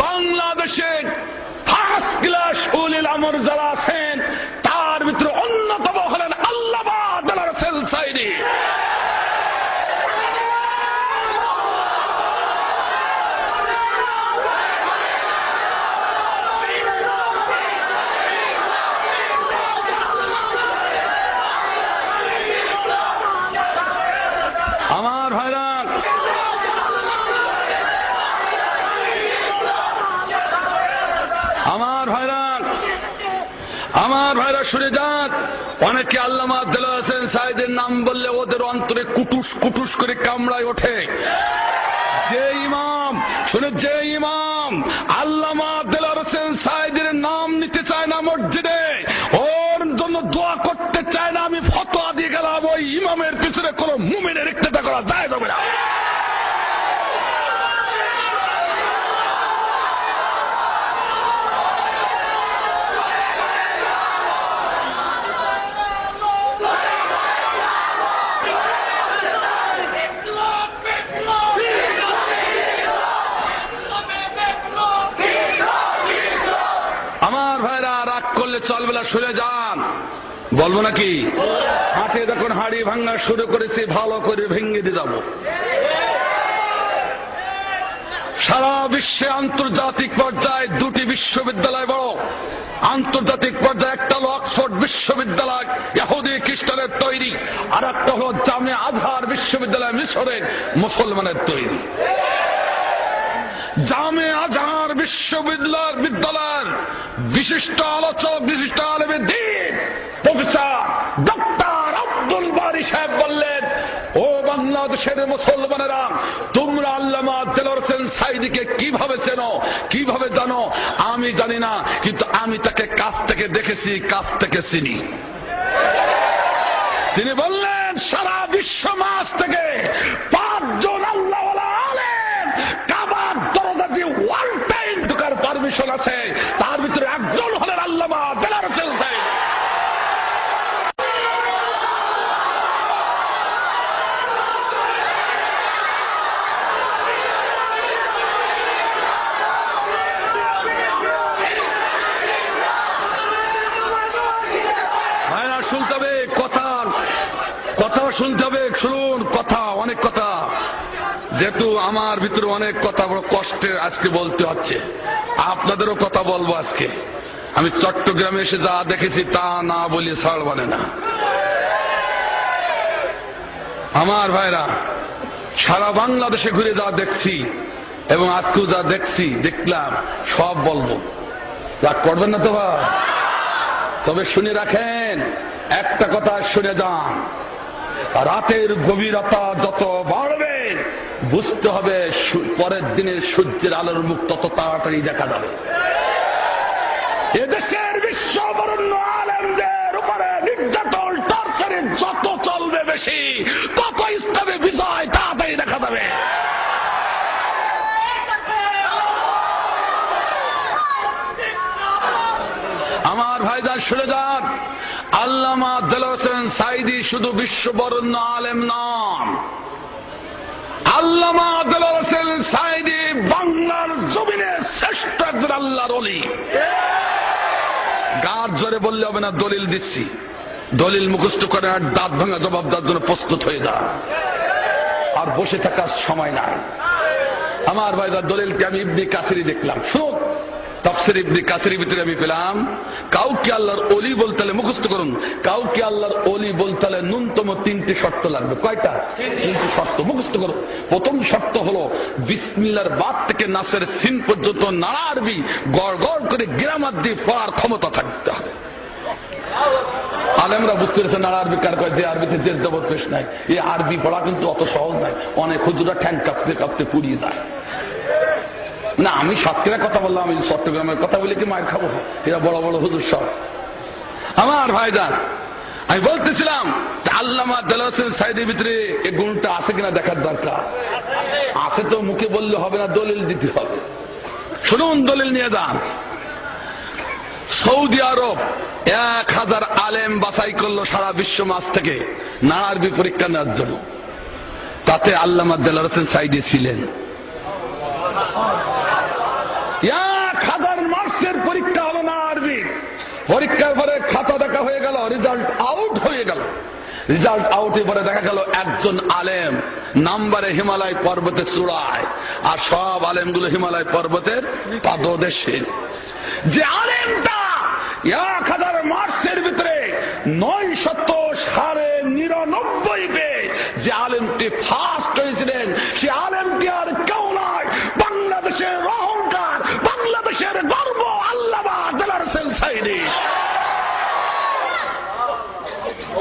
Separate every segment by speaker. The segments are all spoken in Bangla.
Speaker 1: বাংলাদেশে ফার্স্ট ক্লাস উলিল আমর যারা আছেন তার ভিতরে অন্যতম হলেন আল্লামা দেলোয়ার হোসেন সাঈদী। আমার ভাইরা, আমার ভাইরা শুনে যান, অনেকে আল্লামা দেলোয়ার হোসেন সাঈদীর নাম বললে ওদের অন্তরে কুটুস কুটুস করে কামড়ায় ওঠে। যে ইমাম শুনে, যে ইমাম আল্লামা দেলোয়ার হোসেন সাঈদীর নাম নিতে চায় না মসজিদে, ওর জন্য দোয়া করতে চায় না, আমি ফতোয়া দিয়ে গেলাম ওই ইমামের পিছনে কোনো মুমিনের ইক্তেদা করা যায় যাবে না। আমার ভাইরা, রাগ করলে চলবে না, শুনে যান, বলবো নাকি? হাটে যখন হাড়ি ভাঙা শুরু করেছি ভালো করে ভেঙে দিয়ে যাব। সারা বিশ্বে আন্তর্জাতিক পর্যায়ে দুটি বিশ্ববিদ্যালয় বড়। আন্তর্জাতিক পর্যায়ে একটা হল অক্সফোর্ড বিশ্ববিদ্যালয়, ইহুদি খ্রিস্টানের তৈরি, আর একটা হল জামে আজহার বিশ্ববিদ্যালয়, মিশরের মুসলমানের তৈরি। জামে আজহার বিশ্ববিদ্যালয়ের বিশিষ্ট আলোচক, বিশিষ্ট আলেমে দ্বীন প্রফেসর ডক্টর আব্দুল বারী সাহেব বললেন, ও বাংলাদেশের মুসলমানেরা, তোমরা আল্লামা দেলোয়ার হোসেন সাঈদীকে কিভাবে চেনো, কিভাবে জানো? আমি জানি না, কিন্তু আমি তাকে কাছ থেকে দেখেছি, কাছ থেকে চিনি। তিনি বললেন, সারা বিশ্ব মাস থেকে 5 জন আল্লাহওয়ালা আলেম কাবার দরজা দিয়ে ওয়ান টাইম ঢোকার পারমিশন আছে, তার ভিতরে একজন হলেন আল্লামা দেলোয়ার হোসেন সাঈদী। শুনতে হবে কথা, কথা শুনতে হবে, শুনুন কথা, অনেক কথা। যেহেতু আমার ভিতরে অনেক কথা বড় কষ্টে আজকে বলতে হচ্ছে, আপনাদেরও কথা বলবো আজকে। আমি চট্টগ্রামে এসে যা দেখেছি তা না বলি ছাড় মানে না। আমার ভাইরা, সারা বাংলাদেশে ঘুরে যা দেখছি এবং আজকেও যা দেখছি, দেখলাম, সব বলবো। রাগ করবেন না তো ভাই? তবে শুনে রাখেন, একটা কথা শুনে যান, রাতের গভীরতা যত বাড়বে বুঝতে হবে পরের দিনের সূর্যের আলোর মুখ তত তাড়াতাড়ি দেখা যাবে। এদেশের বিশ্ববরেণ্য আলেমদের উপরে নির্যাতন, টর্চার যত চলবে বেশি, তত ইসলামে বিজয় তাড়াতাড়ি দেখা যাবে। আমার ভাইজান শুনে যান, আল্লামা দেলোয়ার হোসেন সাঈদী শুধু বিশ্ববরেণ্য আলেম নন, আল্লামা দেলোয়ার হোসেন সাঈদী বাংলার জমিনে শ্রেষ্ঠ একজন আল্লাহর ওলি। গার জোরে বললে হবে না, দলিল দিচ্ছি, দলিল মুখস্থ করে আর দাঁত ভাঙা জবাব দেওয়ার জন্য প্রস্তুত হয়ে যা, আর বসে থাকার সময় নাই। আমার ভাইজান, দলিলকে আমি ইবনে কাসিরি দেখলাম, শুনুন, তাফসীর ইবনে কাসিরের ভিতরে আমি পেলাম, কাউকে আল্লাহর ওলি বলতে হলে মুখস্থ করুন, কাউকে আল্লাহর ওলি বলতে হলে ন্যূনতম 3টি শর্ত লাগবে। কয়টা? 3টি শর্ত মুখস্থ করুন। প্রথম শর্ত হলো বিসমিল্লাহর বাদ থেকে নাসের সিন পর্যন্ত নাড়া আরবি গড় গড় করে গ্রামার দিয়ে পড়ার ক্ষমতা থাকতে হবে। আলেমরা বুঝতে পেরেছে নাড়া আরবি কার কয়, যে আরবিতে জেদ জবর পেশ নাই। এই আরবি পড়া কিন্তু অত সহজ নাই, অনেক হুজুরা ঠ্যাং কাঁপতে কাঁপতে পুড়িয়ে যায়। না, আমি সাতক্ষীরার কথা বললাম, আমি চট্টগ্রামের কথা বলে কি মায়ের খাবো? এরা বড় বড় হুজুর সব। আমার ভাইজান, আমি বলতেছিলাম আল্লামা দেলোয়ার হোসেন সাঈদীর ভিতরে এই গুণটা আছে কিনা দেখার দরকার আছে। তো মুখে বললে হবে না, দলিল দিতে হবে। শুনুন, দলিল নিয়ে যান। সৌদি আরব 1000 আলেম বাছাই করলো সারা বিশ্ব মাস থেকে নাড়া আরবি পরীক্ষা নেওয়ার জন্য, তাতে আল্লামা দেলোয়ার হোসেন সাঈদী ছিলেন। মার্কসের পরীক্ষা হলো না আরবি, পরীক্ষার পরে খাতা দেখা হয়ে গেল, রেজাল্ট আউট হয়ে গেল। রেজাল্ট আউটের পরে দেখা গেল একজন আলেম নাম্বারে হিমালয় পর্বতের চূড়ায়, আর সব আলেমগুলো হিমালয় পর্বতের পাদদেশে। যে আলেমটা 1000 মার্কসের ভিতরে 999 পেয়ে যে আলেমটি ফার্স্ট হয়েছিলেন, সে আলেমটি আর কেউ নয়, বাংলাদেশের অহংকার, বাংলাদেশের গর্ব, আল্লামা দেলোয়ার হোসেন সাঈদী।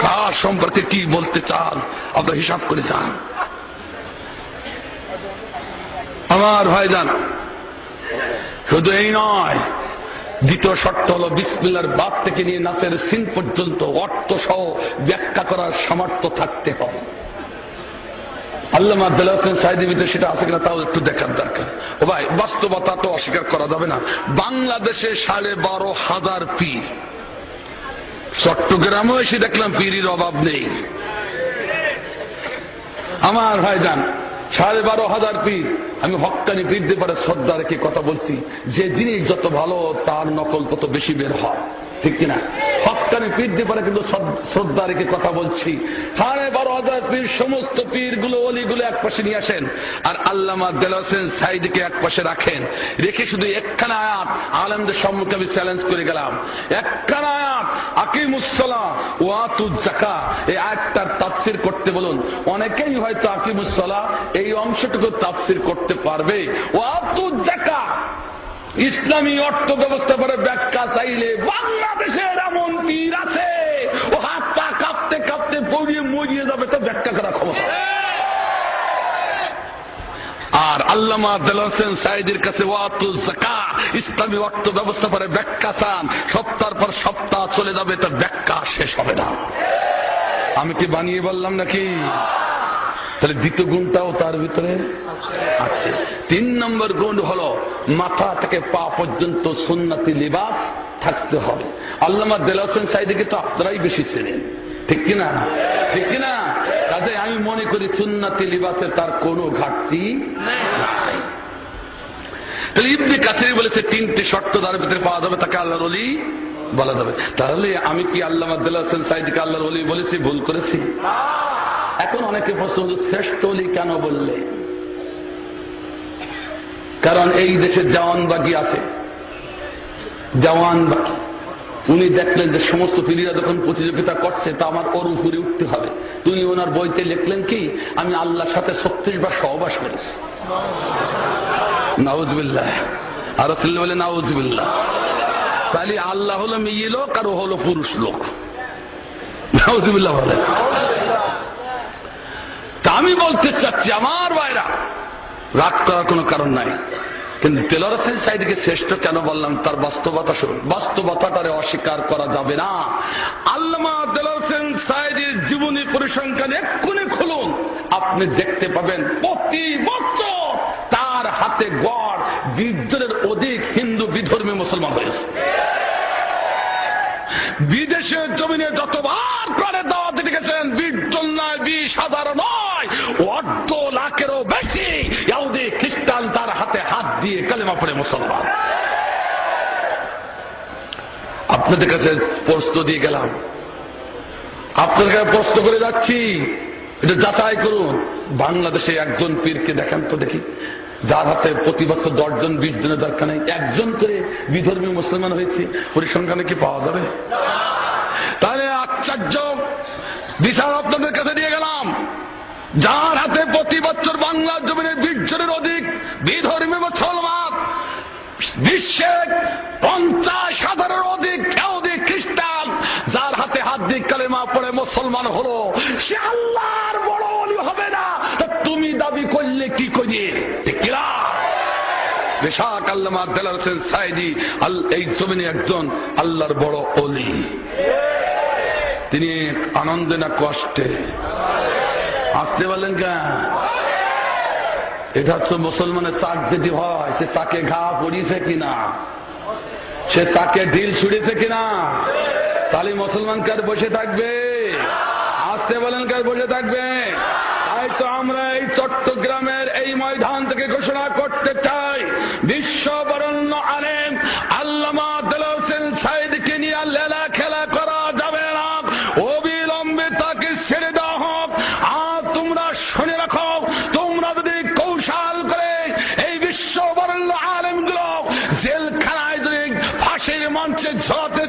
Speaker 1: কার সম্পর্কে কি বলতে চান আপনারা হিসাব করে চান। আমার ভাইজান, শুধু এই নয়, দ্বিতীয় শর্ত হল বিসমিল্লাহর বাদ থেকে নিয়ে নাসের সিন পর্যন্ত অর্থ সহ ব্যাখ্যা করার সামর্থ্য থাকতে হবে। আল্লামা দেলোয়ার হোসেন সাঈদীর ভিতরে সেটা আছে কিনা তাও একটু দেখার দরকার। ও ভাই, বাস্তবতা তো অস্বীকার করা যাবে না। বাংলাদেশে 12,500 পীর, চট্টগ্রামেও এসে দেখলাম পীরের অভাব নেই। আমার ভাইজান, 12,500 পীর। আমি হক্কানি পীরদের পরে শ্রদ্ধা রেখে কথা বলছি, যে জিনিস যত ভালো তার নকল তত বেশি বের হয়, ঠিক কিনা? হক্কানি পীরদের পরে কিন্তু শ্রদ্ধা রেখে কথা বলছি। 12,500 পীর, সমস্ত পীরগুলো অলিগুলো এক পাশে নিয়ে আসেন, আর আল্লামা দেলোয়ার হোসেন সাঈদীকে এক পাশে রাখেন। রেখে শুধু একখানা আয়াত আলেমদের সম্মুখে আমি চ্যালেঞ্জ করে গেলাম, একখানা আয়াত আকিমুসসালাহ ওয়া আতুজ যাকাত, এই আয়াতটার তাফসীর করতে বলুন। অনেকেই হয়তো আকিমুসসালাহ এই অংশটুকু তাফসীর করতে পারবে। ওয়া আতুজ যাকাত ইসলামী অর্থ ব্যবস্থা করে ব্যাখ্যা চাইলে বাংলাদেশের এমন পীর আছে, ও হাত পা কাঁপতে কাঁপতে পড়িয়ে মরিয়ে যাবে, তো ব্যাখ্যা করা ক্ষমতা। আর আল্লামা দেলোয়ার হোসেন সাঈদীর কাছে ওয়াতুজ যাকাত ইসলামী অর্থ ব্যবস্থা করে ব্যাখ্যা চান, সপ্তাহের পর সপ্তাহ চলে যাবে, তো ব্যাখ্যা শেষ হবে না। আমি কি বানিয়ে বললাম নাকি? তাহলে দ্বিতীয় গুণটাও তার ভিতরে আছে। 3 নম্বর গুণ হলো মাথা থেকে পা পর্যন্ত সুন্নতি লিবাস থাকতে হবে। আল্লামা দেলোয়ার হোসেন সাঈদীকে তো আপনারাই বেশি চেনেন, ঠিক কিনা? ঠিক কিনা? কাজে আমি মনে করি সুন্নতি লিবাসে তার কোনো ঘাটতি নাই। তাহলে ইবনে কাসির বলেছে 3টে শর্ত তার ভিতরে পাওয়া যাবে, তাকে আল্লাহর ওলি বলা যাবে। তাহলে আমি কি আল্লামা দেলোয়ার হোসেন সাঈদীকে আল্লাহর ওলি বলেছি? ভুল করেছি? এখন অনেকে প্রশ্ন, শ্রেষ্ঠ ওলি কেন বললে? কারণ এই দেশে দেওয়ানবাগি আছে, দেওয়ানবাগি। উনি দেখলেন যে সমস্ত পীরেরা যখন প্রতিযোগিতা করছে, তা আমার ওর উপরে উঠতে হবে। তিনি ওনার বইতে লিখলেন কি, আমি আল্লাহর সাথে 36 বার সহবাস করেছি। নাউজুবিল্লাহ। আর রাসূল বলে নাউজুবিল্লাহ। তাহলে আল্লাহ হলো মেয়ে লোক আর ও হলো পুরুষ লোক। নাউজুবিল্লাহ বলে। তা আমি বলতে চাচ্ছি আমার ভাইরা, রাগ করার কোনো কারণ নাই, কিন্তু দেলোয়ার হোসেন সাঈদীকে শ্রেষ্ঠ কেন বললাম তার বাস্তবতা শুনুন। বাস্তবতাটারে অস্বীকার করা যাবে না। আল্লামা দেলোয়ার হোসেন সাঈদীর জীবনী পরিসংখ্যান এক্ষুনি খুলুন, আপনি দেখতে পাবেন প্রতি বছর তার হাতে গড় 20 জনের অধিক হিন্দু বিধর্মী মুসলমান হয়েছে। বিদেশের জমিনে যতবার করে দাওয়াত দিতে গেছেন, 20 জন নয়, 20,000 নয়, 1.5 লাখেরও বেশি ইহুদি খ্রিস্টান তার হাতে হাত দিয়ে কালেমা পড়ে মুসলমান। আপনাদের কাছে প্রশ্ন দিয়ে গেলাম, আপনাদের কাছে প্রশ্ন করে যাচ্ছি, এটা যাচাই করুন। বাংলাদেশে একজন পীরকে দেখান তো দেখি, যার হাতে প্রতি বছর 10 জন 20 জনের দরকার নেই, একজন করে বিধর্মী মুসলমান হয়েছে, পরিসংখ্যানে কি পাওয়া যাবে? তাহলে আশ্চর্য বিচার আপনাদের কাছে দিয়ে গেলাম, যার হাতে প্রতি বছর বাংলার জমিনে 20 জনের অধিক বিধর্মী মুসলমান, বিশ্বে 50,000-এর অধিক ইহুদি খ্রিস্টান যার হাতে হাত দিয়ে কালেমা পড়ে মুসলমান হলো, সে আল্লাহর বড় ওলি হবে না? তুমি দাবি করলে কি করিয়ে? ঠিক কিনা? বেশাক আল্লামা দেলোয়ার হোসেন সাঈদী এই জমিনে একজন আল্লাহর বড় ওলি। তিনি আনন্দে না কষ্টে? আসতে বলেন কেন? এটা হচ্ছে মুসলমানের চাক যদি হয়, সে চাকে ঘা পড়িয়েছে কিনা, সে চাকে ঢিল ছুড়েছে কিনা, তাহলে মুসলমান কার বসে থাকবে? আসতে বলেন কার বসে থাকবে? তাই তো আমরা এই চট্টগ্রামের এই ময়দান থেকে ঘোষণা করতে চাই, বিশ্ববরেণ্য আলেম আল্লামা মঞ্চে ঝোলাতে